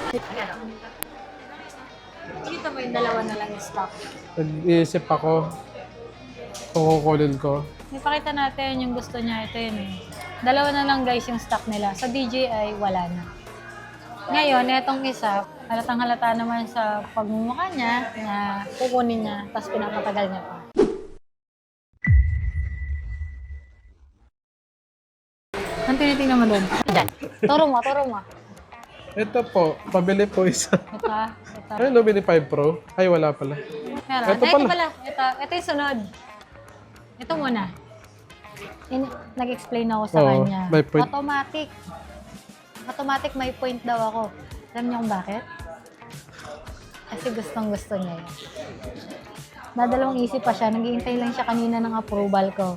Kita mo yung dalawa na lang yung stock. Nag-iisip ako kung kukunin ko. Ipakita natin yung gusto niya. Ito yun eh. Dalawa na lang guys yung stock nila. Sa DJI, wala na. Ngayon, etong isa, halatang halata naman sa pagmumukha niya na kukunin niya, tapos pinapatagal niya pa. Ang tinitingnan mo doon? Diyan. Turo mo, turo mo. Ito po, pabili po isa. Ito, ito. Ay, Lumini 5 Pro? Ay, wala pala. Meron. Ito Ito pala. pala. Ito yung sunod. Ito muna. Nag-explain ako sa Oo, kanya. may point. Automatic. Automatic may point daw ako. Alam niyo kung bakit? Kasi gustong-gusto niya yun. Nadalawang isip pa siya. Naghihintay lang siya kanina ng approval ko.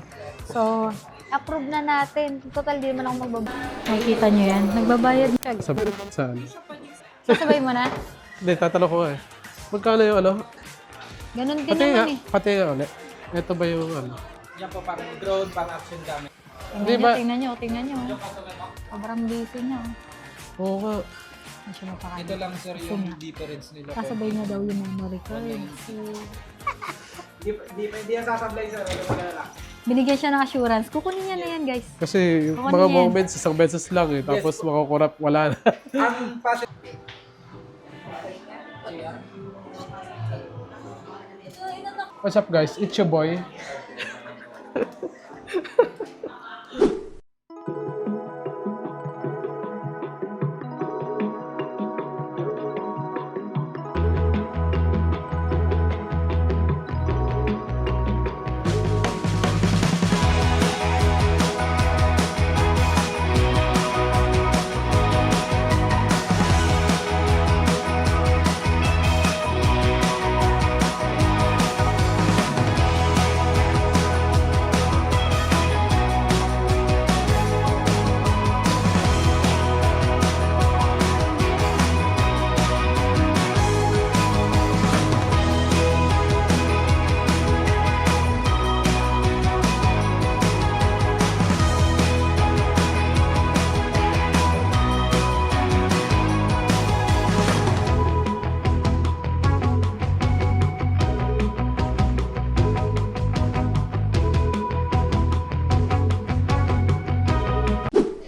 So, approve na natin. Total, di naman ako magbabayad. Nakikita niyo yan. Nagbabayad siya. Saan? Sasabay mo na? Hindi, tatanong ko nga eh. Magkano yung ano? Ganun din Pati nga, naman eh. pati nga ulit. Ito ba yung ano? Yan po, parang drone, parang action gamit. Hindi ba? Tingnan niyo, tingnan niyo. Sobrang busy niya. Oo nga. Hindi siya mapakali. Ito lang sir yung difference nila po. Kasabay niya daw yung memory card. So, Hindi yan sasablay sir, wala mo na lang. binigyan siya ng assurance. Kukunin niya na yan, guys. Kasi yung Kukunin mga yan. moments, isang beses lang eh. Tapos makakurap, wala na. Ang passive. What's up guys? It's your boy.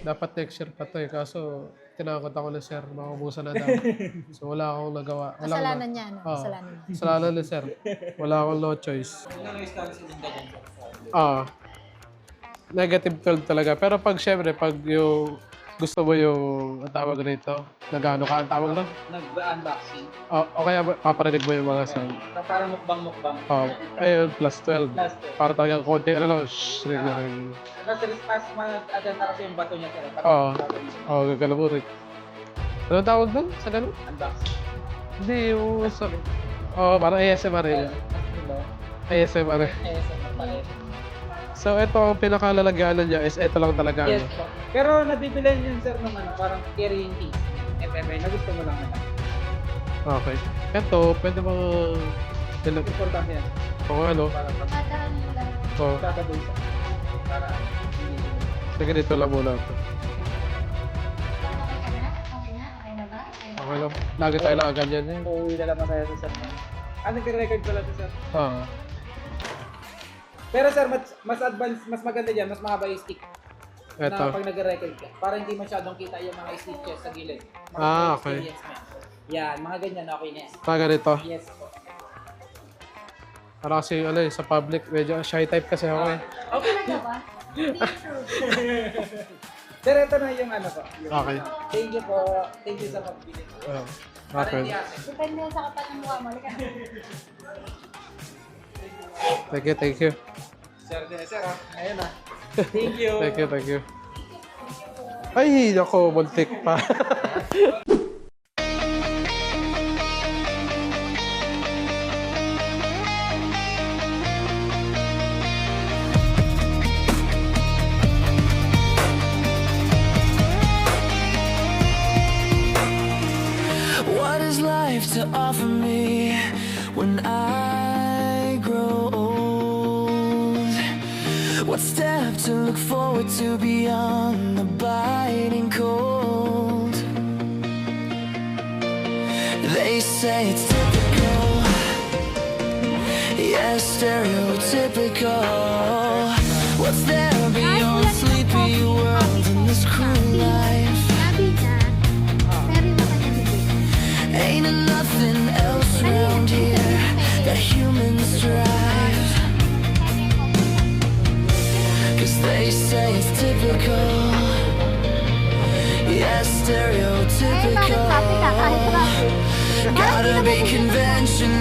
Dapat next year pa to eh. Kaso, tinakot ako na sir. Makabusan na daw. So, wala akong nagawa. Wala Kasalanan niya, no? Oo. Kasalanan niya. Kasalanan ni sir. Wala akong no choice. Nang-install si Linda dyan sir. Negative 12 talaga. Pero pag syempre, pag yung gusto mo yung ang tawag rito, nagano ka ang tawag lang? Nag-unboxing. O kaya paparinig mo yung mga sound. Parang mukbang-mukbang. Ayun, plus 12. Plus 12. Para talagang konti, ano, shh, ring na ring. Kasi pas mag-adanta kasi yung bato niya sir. Oo, gagalaw mo rin. Anong tawag doon? Sa ganun? Unboxing. Hindi, yung sa... parang ASMR rin. ASMR rin. So, ito ang pinakalalagyanan niya is ito lang talaga. Yes ano. po. Pero nabibilan yun sir ng ano, parang carrying case. FFA, na gusto mo lang naman. Okay. Ito, pwede mo... Importante yan. Kung ano. Para Oh, pagkakabulsa. Para hindi. sige, dito lang muna ito. Okay lang. Lagi tayo lang ganyan eh. Uuwi na lang masaya sa sir. Nagre-record pala to sir. Ah. Pero sir, mas advanced, mas maganda dyan, mas mahaba yung stick. Ito. Na pag nagre-record ka. Para hindi masyadong kita yung mga stitches sa gilid. Okay. Experience mo. Yan, mga ganyan, okay na yan. Pa ganito. Yes po. Para kasi ano, sa public, medyo shy type kasi ako eh. Okay lang ba? Sir, ito na yung ano po. Okay. Thank you po. Thank you sa pagbili. Para Okay. hindi asin. Depende sa kapal ng mukha mo. Lika. Thank you. Sir, sir, ayun na. Thank you. Thank you. Ay, ako, muntik pa. What is life to offer me when I grow old? What step to look forward to beyond the biting cold? say it's typical. Yes, stereotypical. What's there beyond sleepy world in this cruel life? Sabi niya, pero yung kanya bibig. Ain't nothing else around here that humans drive. Cause they say it's typical. Yes, Ay, bakit sabi ka kahit stereotypical. traffic? Gotta be conventional.